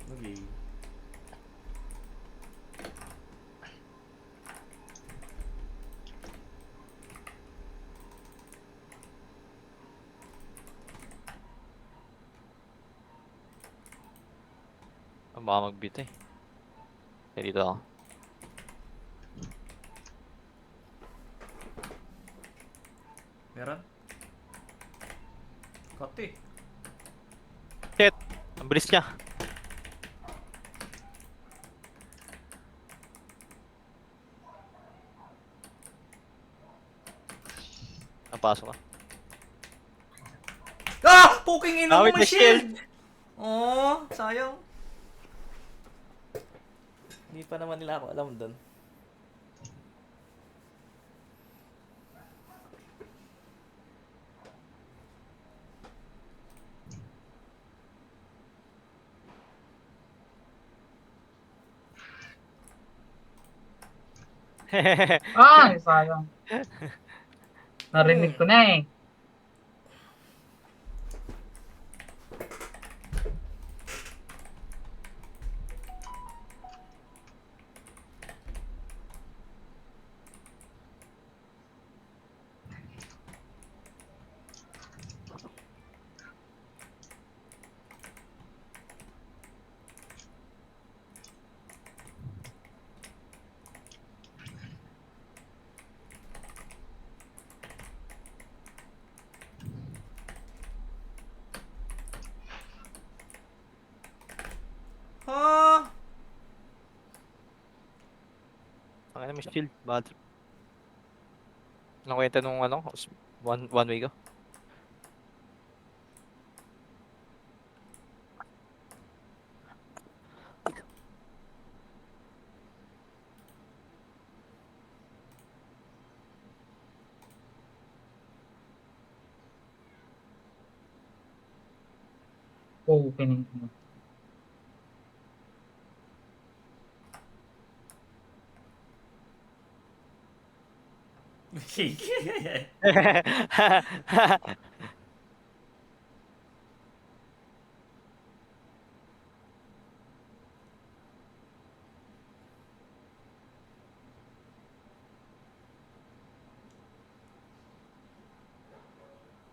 Okay. Baka mag-beat eh. Kaya dito ako. Meron? Kote. Shit! Ang bilis niya. Napasok ka. Ah! Puking ina mo, Gamit may na shield! shield! Oh, sayang. Hindi pa naman nila ako alam doon. Ay, sayang. Narinig ko na eh. Ha? Ang ina may shield. Bad trip. Anong kwenta nung ano? One way ko. Opening mo.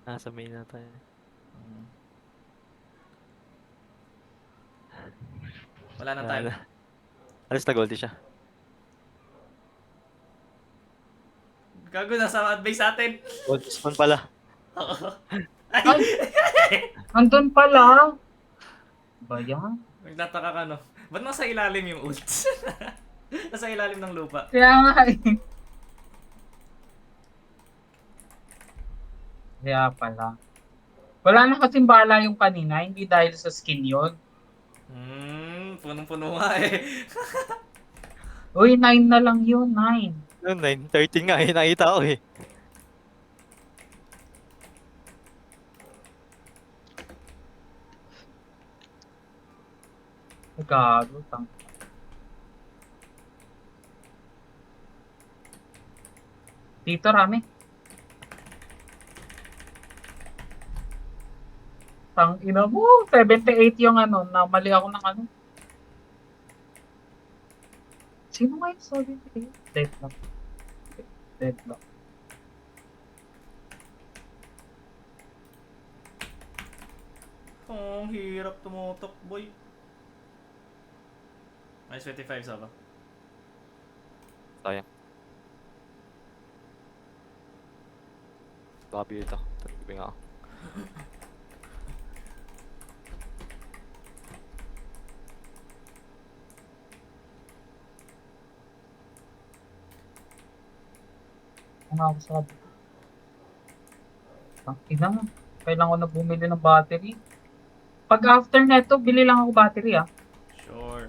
Nasa main na tayo. Wala nang Wala time. na. Alas na goldie siya. Gago, nasa advice atin. Gold spawn pala. Ay! Ay, andun pala. Ba yan? Nagtataka ka, no? Ba't nasa ilalim yung ults? Nasa ilalim ng lupa. Kaya nga eh. Kaya pala. Wala na kasing bala yung kanina, hindi dahil sa skin yun. Punong-puno nga eh. Uy, 9 na lang yun, 9. Noon, 9:13 nga eh. Nakita ko eh. Gago, tang. Dito, Rami. Tang ina mo, 78 yung ano, na mali ako ng ano. Sino nga yung 78? Deadlock. Deadlock. Oh, hirap tumutok, boy. May 25 sa ba? Sayang. Lobby ito. Tagping ako. Ano ako sabi? Tang ina mo. Kailangan ko na bumili ng battery. Pag after neto, bili lang ako battery ah. Sure.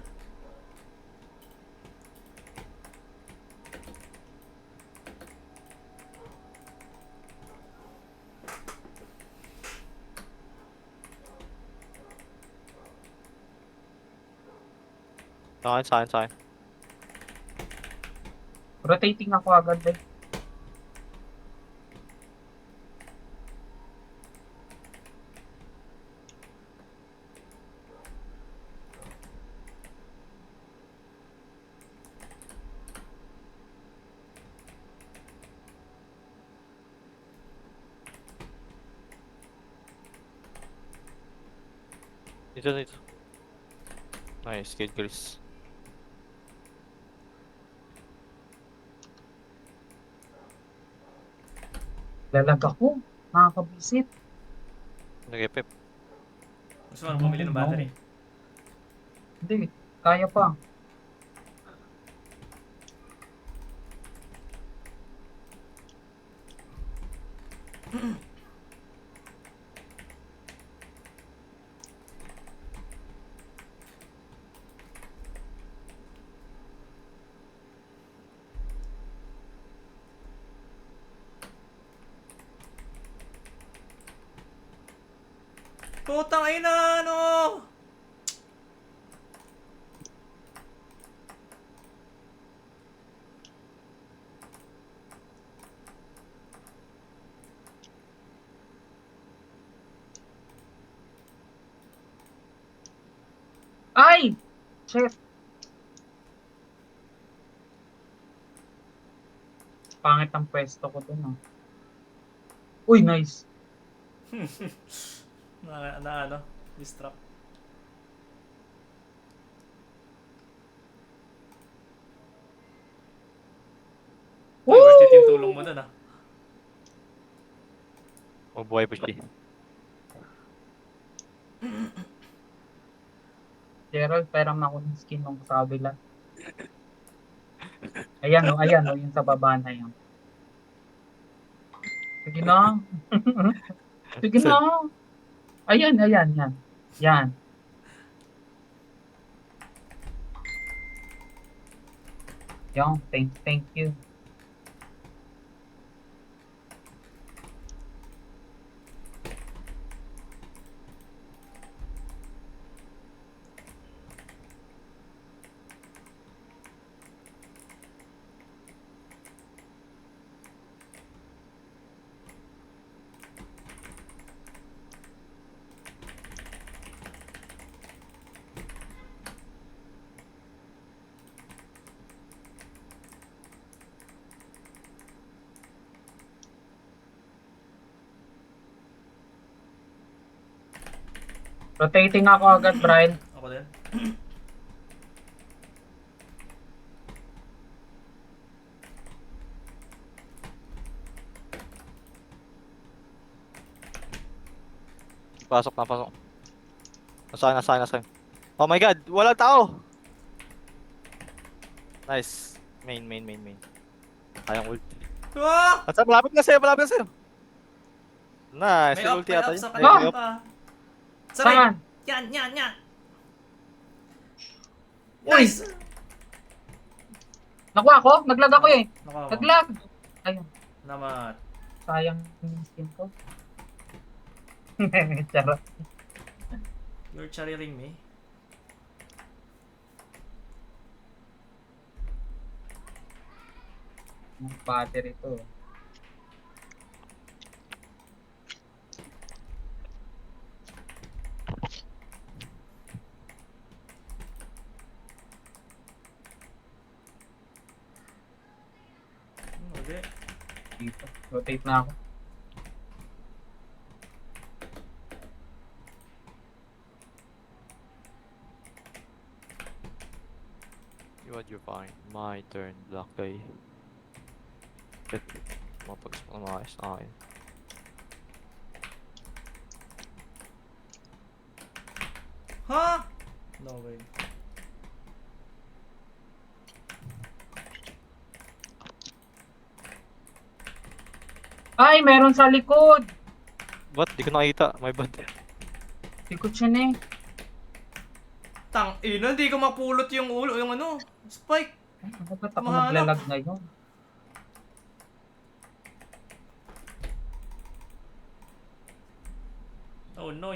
Sa akin. Rotating ako agad eh. Dito, dito. Nice, good Chris. Lalag ako. Nakakabisit. Nag-epep. Gusto mo na bumili ng No. battery? Hindi. Kaya pa. Putang ina, ano? Ay! Shit. Pangit ang pwesto ko dun, ah. Uy, nice. Na ano? Distract. Uy, worth it yung tulong mo dun ah. Mabuhay pa siya. Gerald, peram ako ng skin nung sa kabila. Ayan o, yung sa baba na yan. Sige na. Sige na. Ayan, yan. Yan. Yan, thank you. Rotating ako agad, Brian. Ako din. Pasok na, pasok. Nasaan. Oh my god, walang tao! Nice. Main. Kayang ult. Ah! At malapit na sa'yo. Nice, May may up, ulti may ata up yun. sa May kanila up. pa. Sabay! Saan? Yan! Uy! Nice! Nakuha ako? Naglag ako eh. Nakawa mo. Naglag. Ayun. Namat. Sayang yung skin ko. Charot. You're chariling me. Yung battery to. Okay. Dito. Rotate na ako. You're fine. My turn, Black guy. Shit. Mapag-spot na maayos na akin. Ha? No way. Ay, meron sa likod. What? Di ko nakita. My bad. Likod siya na eh. Tang ina, hindi ko mapulot yung ulo, yung ano, spike. Ano ba't ako Mahanap. naglalag ngayon? Oh no.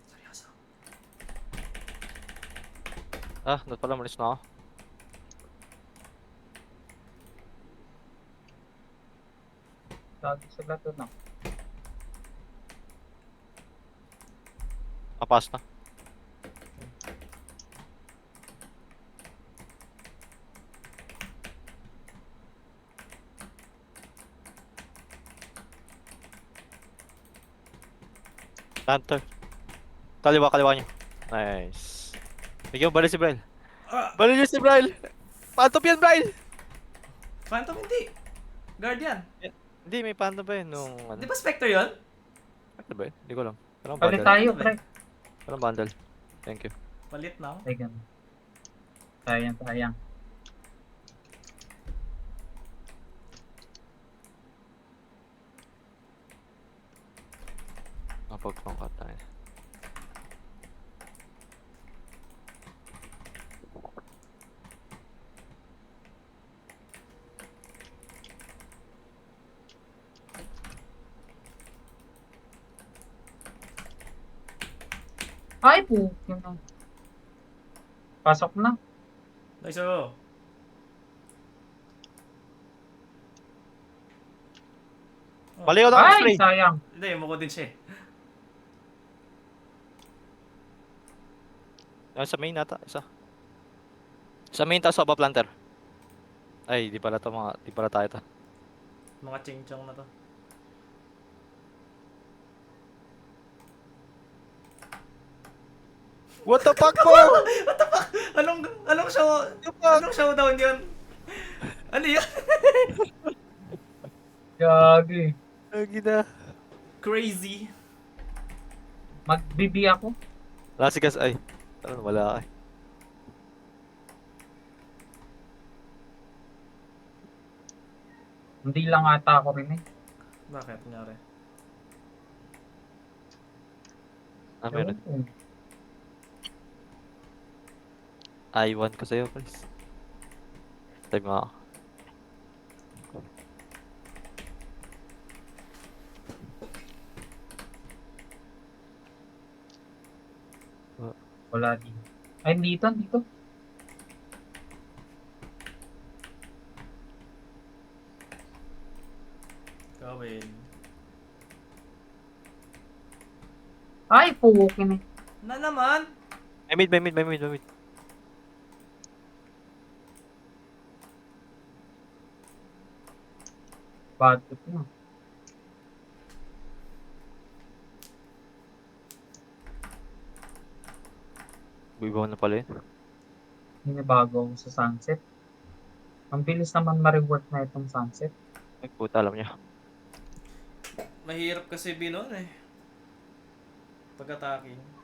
Seryoso. Ah, doon pala. Malis na ako. Lagi sila doon ah. Kapas na. Lantern. Kaliwa niyo. Nice. Bigyan mo balik si Bryle. Ah! Balik niyo si Bryle! Phantom yan, Bryle! Phantom hindi. Guardian. Hindi, may phantom ba yun nung ano? Di ba Spectre yun? Ano ba yun? Hindi ko alam. Parang Palit bundle. tayo, Ano ba pre. Parang bundle. Thank you. Palit na ako. Teka. Sayang, sayang. Napag-pangkat tayo. Ay po. Yun na. Pasok na. Nice oh. Oh. Balik ako ng Ay, spray! sayang. Hindi, muko din siya eh. Sa main nata, isa. Sa main tapos sa planter. Ay, di pala tayo to. Mga ching-chong na to. What the fuck po? What the fuck? Anong show? Anong showdown yun? Ano yun? Gagi. Lagi na. Crazy. Mag-BB ako. Last gas ay. Parang wala ay. Hindi lang ata ako rin eh. Bakit nangyari? Ah, meron. Ewan ko. I1 ko sa'yo, please. Tag mo ako. Wala din. Ay, dito, dito. Gawin. Ay, pukin eh. Na naman? May mid. Bad trip na. Buibaw na pala yun. Hinibago ako sa sunset. Ang bilis naman ma-reward na itong sunset. Ay, puta, alam niya. Mahirap kasi binon eh. Pag-attacking.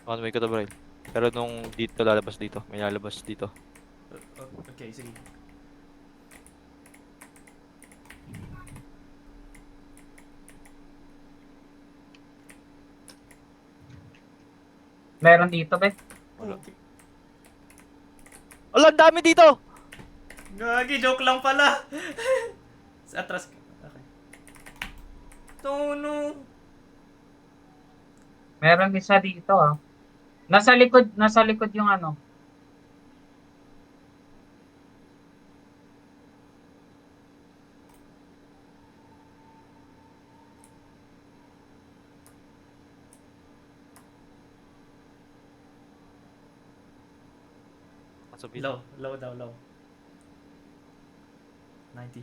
One way ko to, Brian. Pero nung dito lalabas dito, may lalabas dito. Okay, sige. Meron dito, be. Wala. Okay. Ala, ang dami dito! Gagi, joke lang pala. Sa atras ka. Okay. Tono. Meron isa dito, ah. Nasa likod yung ano. Nasa bilo. Low daw, low. 90.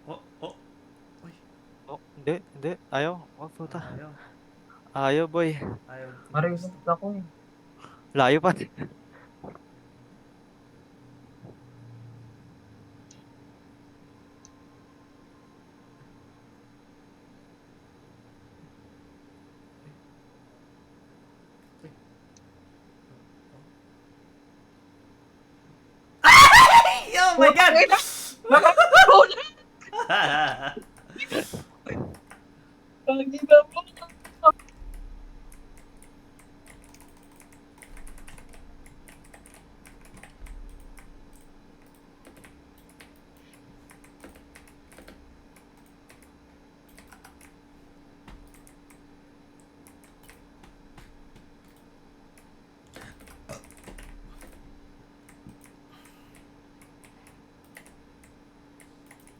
Oh. Uy, Oh, hindi. Ayaw. Oh, puta. ayaw. Ayaw, boy. Ayaw. Marunong ako eh. Layo pa. Ay, oh my god! Lagi na po.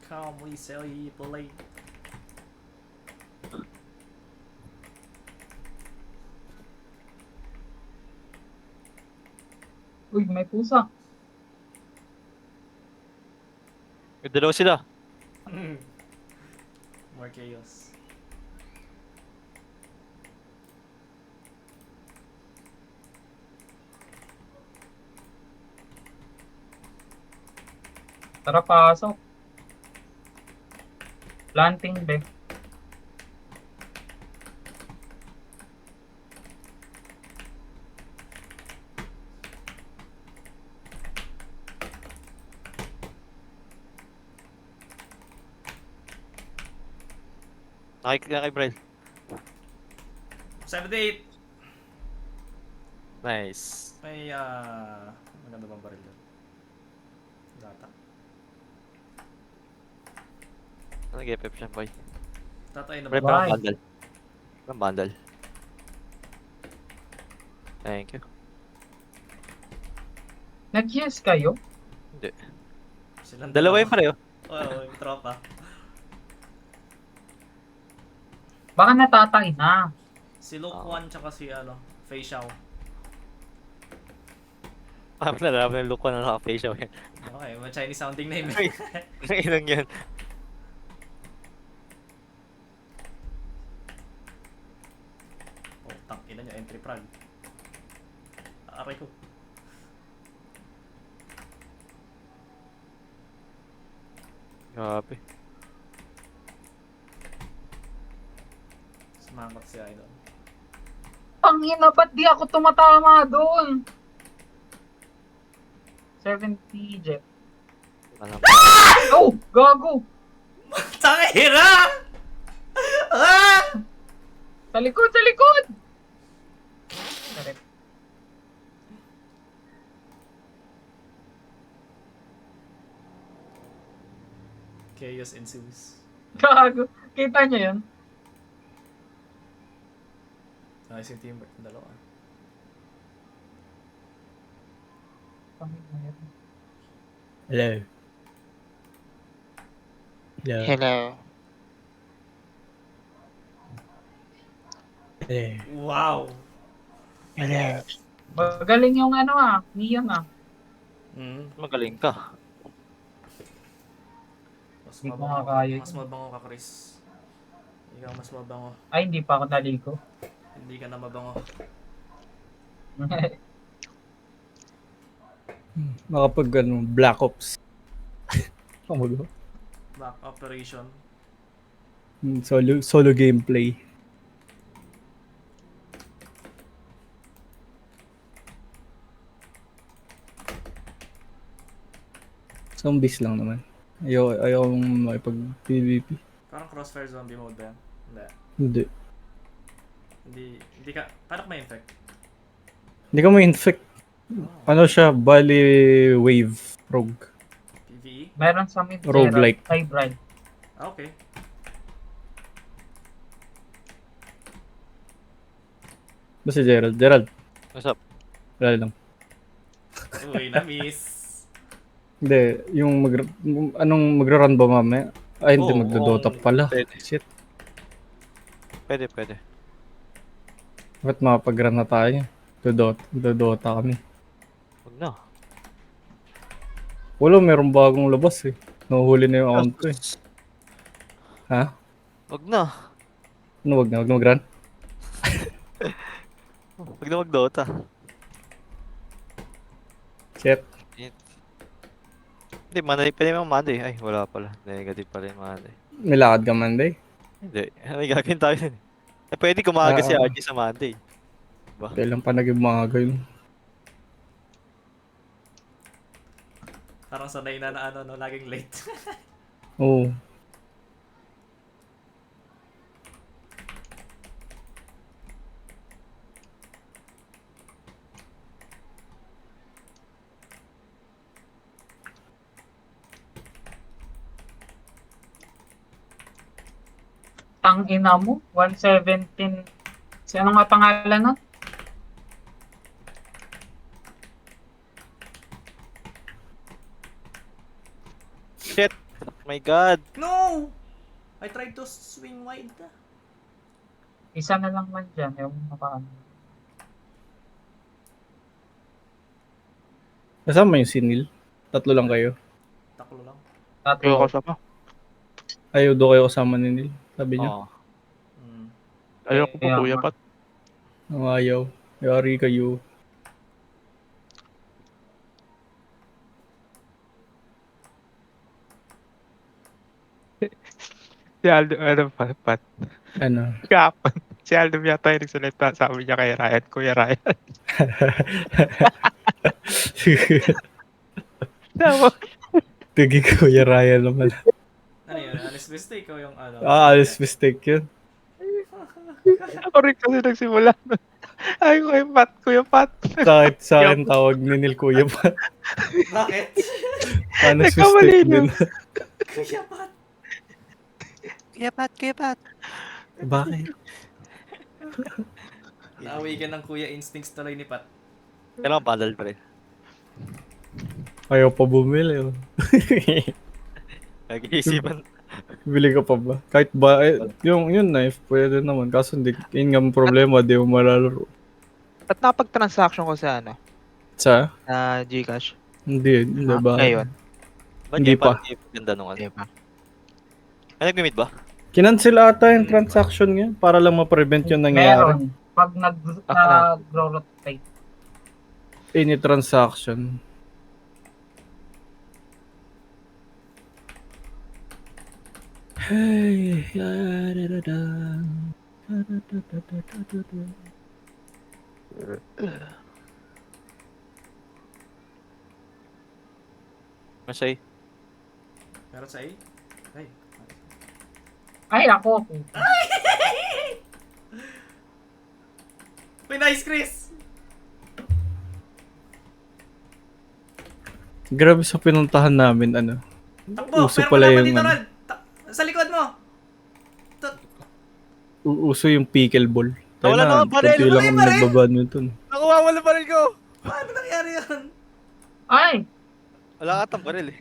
Calmly sell you play. Uy, may pusa. May dalawa sila. More chaos. Tara, pasok. Planting, be. Nakikita kay Brel. 78! Nice. May, maganda bang baril doon? Gata. Nag-FF siya, boy. Tatay na Brel, ba? parang Why? bundle. Parang bundle. Thank you. Nag-yes kayo? Hindi. Silang Dalawa yung pareho. Oo, yung tropa. Baka natatay na. Si Luke Oo. 1 tsaka si Fei Xiao. Parang nalalaman yung look ko na naka-face siya. Okay, may Chinese sounding name eh. Ang ilang yan. Oh, tangina nyo, entry prag. Aray ko. Grabe. Sumakot si Idol. Pangina, ba't di ako tumatama doon? 70 jet. Alam Oh, gago! Tangina! Ah! Sa likod, sa likod! Correct. Chaos ensues. Gago. Kita niyo yun? Nice yung teamwork ng dalawa. Pangina yun. Hello. Hello. Hello. Hello. Wow! Hello. Magaling yung Neon magaling ka. Mas Hindi ko mabango, makakaya mas yun. mabango ka, Chris. Ikaw mas mabango. Ay, hindi pa ako naligo. Hindi ka na mabango. Makapag Black Ops. Kamago. Back operation. Solo gameplay. Zombies lang naman. Ayaw makipag PvP. Parang crossfire zombie mode ba yan? Hindi. Hindi. Hindi ka, paano ka ma-infect? Hindi ka ma-infect. Ano siya, bali wave rogue. PvE? Meron sa mid Roguelike. hybrid. Ah, okay. Ba si Gerald? Gerald. What's up? Gerald lang. Uy, na-miss. Hindi, yung anong magra-run ba mamaya? Ay, hindi, Oo, magdodota pala. Pwede. Shit. Pwede, pwede. Ba't makapag-run na tayo? Dodota kami. Huwag na. Wala, meron bagong labas eh. Nahuhuli na yung account ko eh. Ha? Huwag na. Ano, wag na mag-run? Huwag na mag-Dota. Shit. Hindi, Monday. Pwede naman Monday. Ay, wala pala. Negative pala yung Monday. May lakad ka Monday? Hindi. May gagawin tayo nun. Eh, pwede kumaga si Ah. RG sa Monday. Kailan pa naging mga yun? Parang sanay na laging late. Oo. Tangina mo, 117. Ano nga pangalan nun? Shit! My God! No! I tried to swing wide. Isa na lang man dyan. Ewan mo paano. Kasama yung sinil. Tatlo lang kayo. Taklo lang. Ayoko Tatlo. sa pa. Ayaw do kayo kasama ni Nil. Sabi niya. Oo. Mm. Ayoko po, Kaya Kuya nga. Pat. Ang ayaw. Yari kayo. Si Aldo, ano pa, Pat? Ano? Kapon. Si Aldo yata yung nagsalita, sabi niya kay Ryan, Kuya Ryan. Tama. Tigi Kuya Ryan naman. Ano yun? Honest mistake o yung ano? Alis mistake yun. Ako rin kasi nagsimula. Ay, Kuya Pat. Sa akin tawag ni Nil Kuya pa. Bakit? Alis Nagkamali mistake na. din. Kuya Pat. Kuya Pat. Bakit? Naaway ka ng Kuya Instincts tuloy ni Pat. Kailangan paddle pa rin. Ayaw pa bumili. Oh. Nag-iisipan. Bili ka pa ba? Kahit ba, yung yun knife, pwede naman. Kaso hindi, yun nga ang problema, di mo malalaro. At napag-transaction ko sa ano, Sa? na Gcash. Hindi ba? Ngayon. Ba't Hindi kayo pa. parang di ganda nung ano? Di ba? Ay, nag-meet ba? Kinancel ata yung transaction niya para lang ma-prevent yung nangyayari. Meron. Pag nag-rotate. Any transaction. Hey, Masay. Meron sa A? Ay. Ay, ako. Uy, nice, Chris! Grabe sa pinuntahan namin, ano. Takbo! Uso Meron pala ka naman yung dito, ano. Rod! Sa likod mo! Uso yung pickleball. Tayo Wala na, naman baril, konti wala lang yung kami baril. nagbabadminton. Nakuha mo na pa rin ko! Paano nangyari yan? Ay! Wala ka tang baril eh.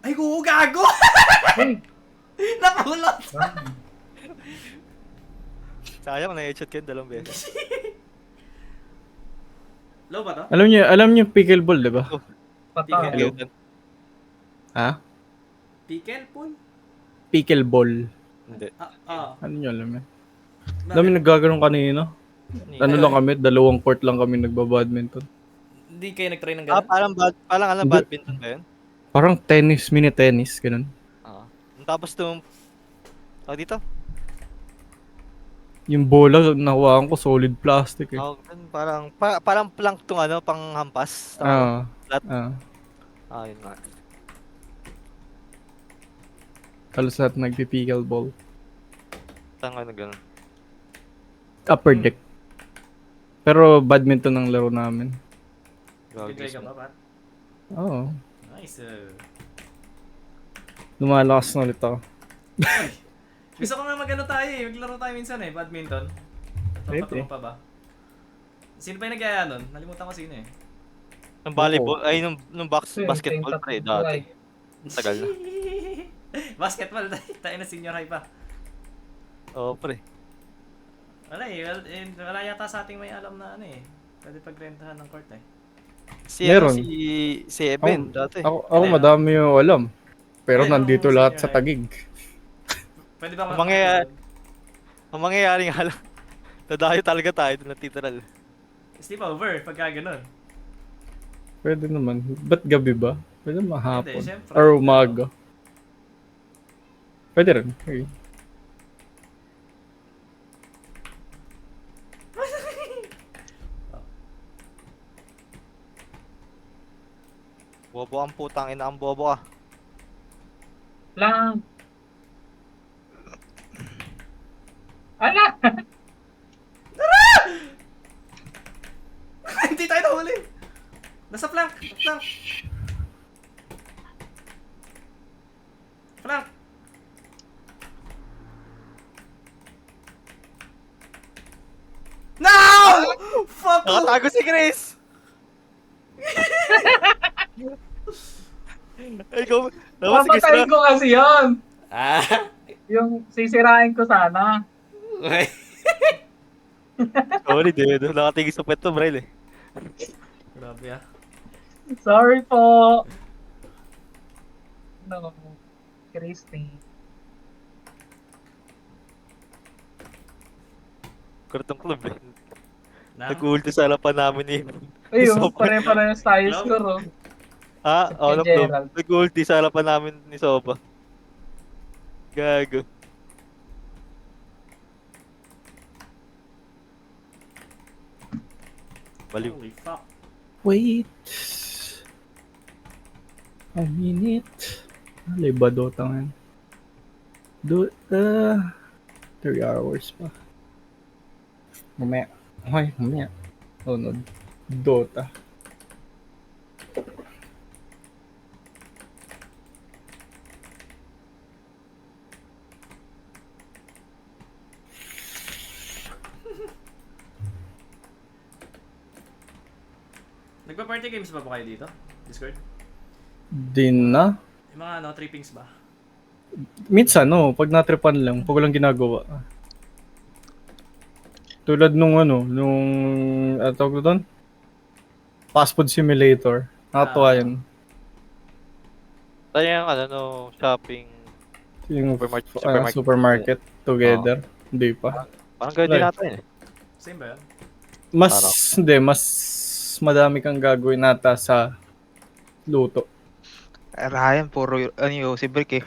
Ay, gago! Uy! Napulot! Sayang, na-headshot ka dalawang beses. Low ba to? Alam niyo yung pickleball, di ba? Patay. Hello. Ha? Pickle pool? Pickleball. Hindi. Ano niyo alam yan? Dami naggaganon kanina. Ano lang kami, 2 court lang kami nagbabadminton. Hindi kayo nag-try ng Ah, gano'n? parang alam, Hindi. badminton ba yun? Parang tennis, mini tennis, ganun. Ah. Tapos itong... dito? Yung bola, nakuhaan ko, solid plastic eh. Parang plank tong ano, pang hampas. Ah, Flat. ah. Yun nga. Halos lahat nagpi-pickleball. Tanga na gano'n. Upper deck. Pero badminton ang laro namin. Nag-try ka ba, Pat? Oo. Nice. Lumalakas na ulit ako. Gusto ko nga mag-ano tayo eh. Maglaro tayo minsan eh, badminton. Pwede. Tropa pa ba? Sino pa yung nag-aya nun? Nalimutan ko sino eh. Nung volleyball, ay nung basketball pre, dati. Tagal na. Basketball, tayo na senior high pa. Oo pre. Wala eh, wala yata sa ating may alam na ano eh. Pwede pagrentahan ng court eh. Meron. Si Eben, dati. Ako Ano yan? madami yung alam. Pero Ayun, nandito ang lahat senior sa high. Tagig. Pwede ba Ang mangyayari nga lang, nadayo talaga tayo doon na titeral. Sleep over pagka ganun. Pwede naman. Ba't gabi ba? Pwede mahapon. Pwede, syempre. Or umaga. Pwede rin. Okay. Bobo ang putang ina, ang bobo ka. Lang. Ala! Hindi tayo nahuli. Nasa flank. Flank. Flank. No! Fuck off! Nakatago si Chris! Ay, ikaw. Tapos sige Papatayin ko kasi yun. Ah! Yung sisirain ko sana. Okay. Sorry, dude. Nakatingin sa pwesto, Brel eh. Grabe ah. Sorry po. No. Christy. Kartong club eh. Na? Nag-ulti sa harapan namin eh. Ayun, Sobrang- pare-parehas tayo Club? score oh. Ah, Si ano Gerald. club? Nag-ulti sa harapan namin ni Soba. Gago. Baliw. Holy fuck. Wait. A minute. Alay ba Dota ngayon? Dota. 3 hours pa. Mamaya. Okay, mamaya. Tunod. Dota. Nagpa-party games ba kayo dito? Discord? Din na. Yung mga ano, trippings ba? Minsan, no, pag natripan lang, pag walang ginagawa. Tulad nung tawag ko doon? Fast food simulator. Nakatuwa yun. Tayo yung ano, no, shopping. Yung Supermarket. supermarket together. Hindi pa. Parang gawin din Right. natin eh. Same ba yun? Mas madami kang gagawin nata sa luto. Ryan, puro ano yung si Brick eh.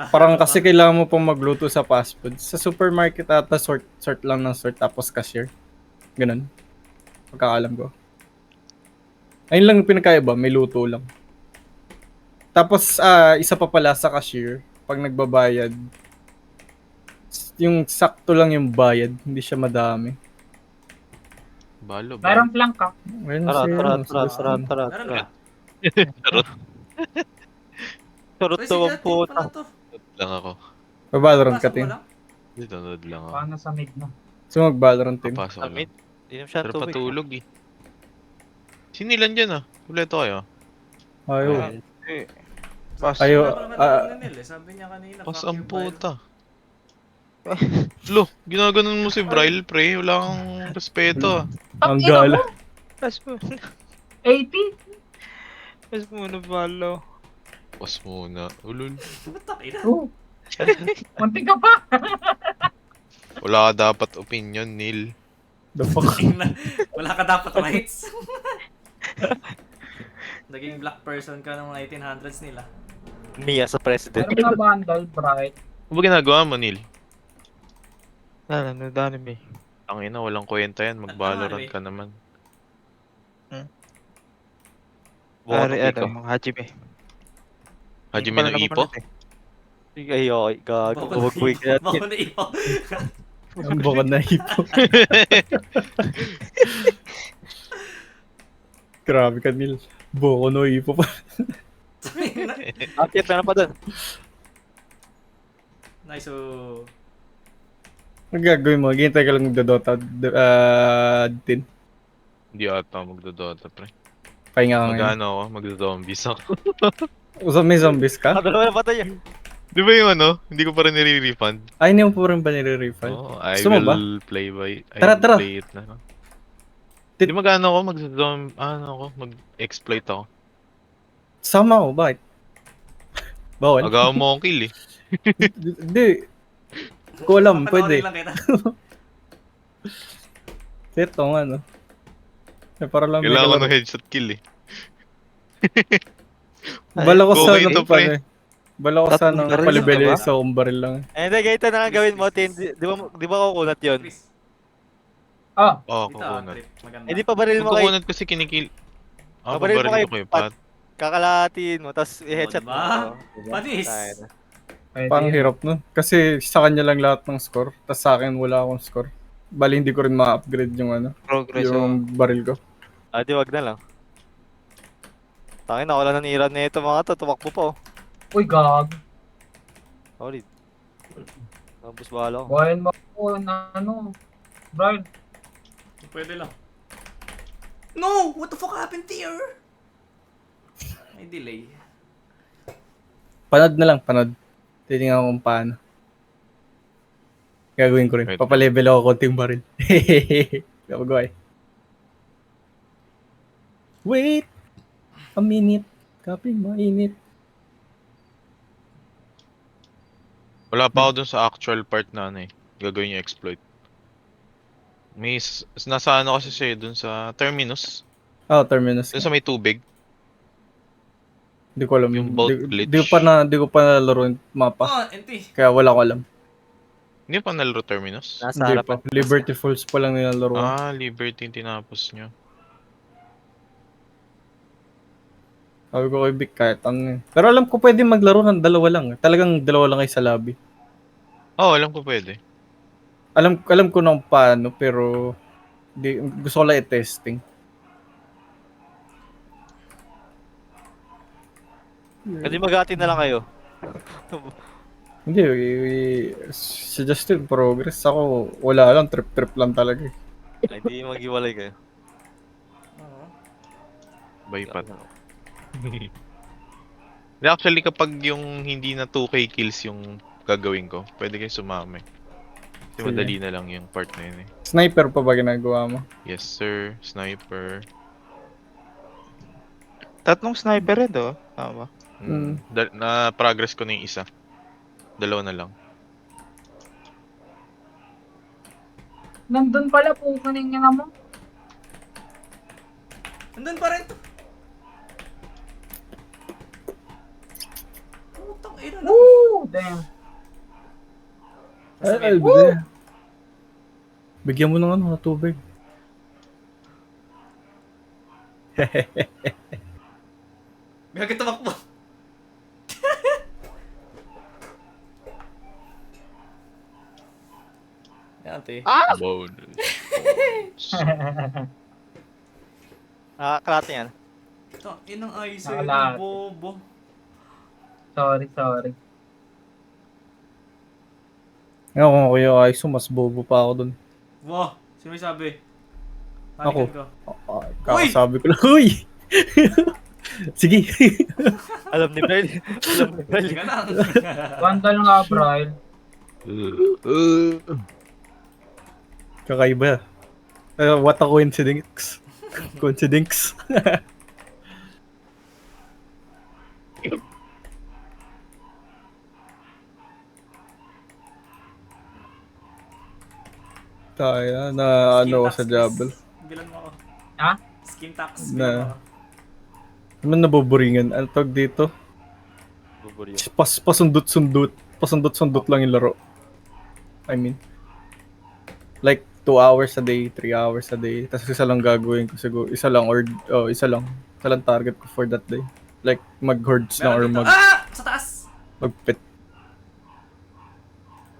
Parang kasi kailangan mo pang magluto sa fast food. Sa supermarket ata sort lang ng sort tapos cashier. Ganun. Pagkakalam ko. Ayun lang yung pinakaiba, may luto lang. Tapos isa pa pala sa cashier, pag nagbabayad, yung sakto lang yung bayad, hindi siya madami. Balo, Meron flank ka. Ayun, Tara, siya, tara, ano, tara, sa- tara, tara, Meron tara. ka? Charot Uy, to si ang Justin puta. pala to. lang ako. Mag-Valorant ka, Pasok mo Tim. lang? Dito, nanood lang ako. Paano sa mid na? So mag-Valorant, Tim. Papasok ko Amit. lang. Inom siya Pero tubig. patulog eh. Sinilan dyan ah. Kuleto kayo. Ayo. Ayo, Ayo, sabi niya kanina. Pas fuck ang you, Brian. puta. Lo, ginaganon mo si Bryle, pre. Wala kang respeto ah. Ang gala. Pas mo. 80? Pas mo na follow. Pas muna. Ulul. Putak ina. Oh. Muntik ka pa. Wala ka dapat opinion, Neil. The fuck? Wala ka dapat rights. Naging black person ka ng 1900s nila. Mia sa president. Meron na bundle, bright. Ano ba ginagawa mo, Neil? Nanonood anime. Ang ina, walang kwenta yan. Mag-Valorant Ano, ka naman. Pare, Boto ano, Hajime. Hajime no Ippo? Ay, okay. Gago. Gumagwig ka Bako natin. na iyo. Ang bukod na hipo. Grabe ka, Neil. Boko no hipo pa. Akit, meron pa dun. Nice, so... Ang gagawin mo? Ghintay ka lang magdodota. Din. Hindi ata magdodota, pre. Pahinga ka ngayon. Mag-ano ako, magdo-zombies ako. May zombies ka? Dalawa na patay yun. Di ba yung ano? Hindi ko pa rin nire-refund. Ay, hindi mo po rin ba nire-refund? Oo, I Gusto mo ba? will play by... I Tara, will tara. play it na. Di mag-ano ako, mag-exploit ako. Sama ko, bakit? Bawal? Agaw mo akong kill eh. Hindi. Ko alam, pwede. Lang kita. Ito nga, no? Eh, para lang Kailangan ko may ng headshot kill eh. Bala ko Go sa kayo ano to, pa pre. eh. Bala ko sa Tatlong ano, baril palibili ka ba? sa umbaril lang. Eh, hindi, ganito na nga gawin mo, Tin. Di ba kukunat yun? Chris, Ah, Oo, dito kukunat. trip. Maganda. Eh, di pa baril Kung mo kay... kukunat kasi kinikill. Ah, Pabaril mo pabaril kay ko kayo, Pat. Pat. Kakalatin mo, tapos i-headshot diba? mo. Panis. pwede Parang yun. hirap no? Kasi sa kanya lang lahat ng score, tas sa akin wala akong score. Bali hindi ko rin ma-upgrade yung ano, Progress oh. yung baril ko. Ah, di wag na lang. Tangin, ako lang nanira na ito mga to. Tumakbo pa oh. Uy, gag. Solid. Tapos bahala ko. Buhayin mo ako na ano. Brian. Pwede lang. No! What the fuck happened here? May delay. Panood na lang, panood. Titingnan ko kung paano. Gagawin ko rin. Wait. Papalevel ako konting baril. Gagawin. Wait! A minute. Kaping mainit. Wala pa ako dun sa actual part na ano eh. Gagawin yung exploit. Nasa ano kasi siya dun sa Terminus. Oh, Terminus. Dun sa may tubig. Hindi ko alam. Yung bolt glitch. Di ko pa nalaro yung mapa. Oh, NT. Kaya wala ko alam. Hindi pa nalaro Terminus? Nasa Hindi harapan. pa. Liberty Falls pa lang nilalaro. Liberty yung tinapos nyo. Sabi ko kay Vic, kahit ano eh. Pero alam ko pwede maglaro ng dalawa lang. Talagang dalawa lang kayo sa lobby. Alam ko pwede. Alam ko nang paano, pero gusto ko lang i-testing. Pwede mag-ati na lang kayo. Hindi, suggested progress. Ako, wala lang, trip-trip lang talaga eh. Ay, di mag-iwalay kayo. Oo. Baypat. Hindi, actually kapag yung hindi na 2k kills yung gagawin ko, pwede kayo sumama eh. Kasi Sige. madali na lang yung part na yun eh. Sniper pa ba ginagawa mo? Yes sir, sniper. Tatlong sniper red, oh. Tama. Na progress ko na yung isa. Dalawa na lang. Nandun pala po kanina naman. Nandun pa rin to. Putang ina na. Woo! Damn. Ay, bigyan mo ng ano, tubig. Gagi tumakbo. Yan, te. Bonus. Nakakalate yan. Ito, inang ayos Nakala- yung bobo. Sorry. Ngayon kung ako yung ISO, mas bobo pa ako dun. Wow, sino may sabi? Ako. Panigan ko. Kakasabi ko lang, uy! Sige. Alam ni Bell. Alam ni Bell. Sige lang. Vandal nga, Brian. Kakaiba. What a coincidence. Coincidence. Kaya na ano ako sa Jabal. Bilan mo ako. Ha? Skin tax. Na- Bilan mo ako. Ano naboboringan? Ano tawag dito? Buburi. Pasundot-sundot. Pasundot-sundot lang yung laro. I mean. Like 2 hours a day, 3 hours a day. Tapos isa lang gagawin ko siguro. Isa lang isa lang. Isa lang target ko for that day. Like mag-hordes lang or Meron dito. Ah! Sa taas! mag-pit.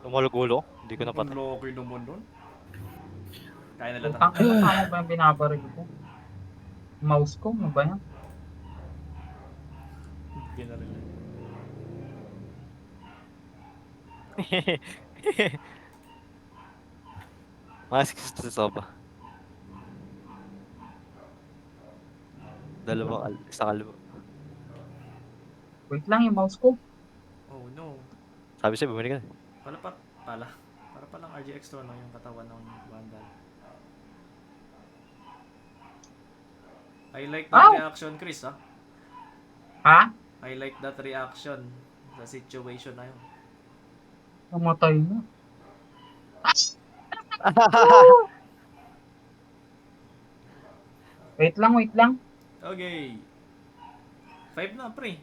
Lumalugulo. Hindi ko napatay. Ang loko yung naman nun. Kaya nila Utang ina, tama ba yung binabaril ko? Mouse ko, ano ba yan? Ginaril. Mas gusto sa soba. Isa kalbo. Wait lang yung mouse ko. Oh no. Sabi siya, bumili ka na. Para palang RGX to no, yung katawan ng Vandal. I like that Ow! reaction, Chris, ha? Ha? I like that reaction sa situation na yun. Namatay na. Wait lang. Okay. 5 na, pre.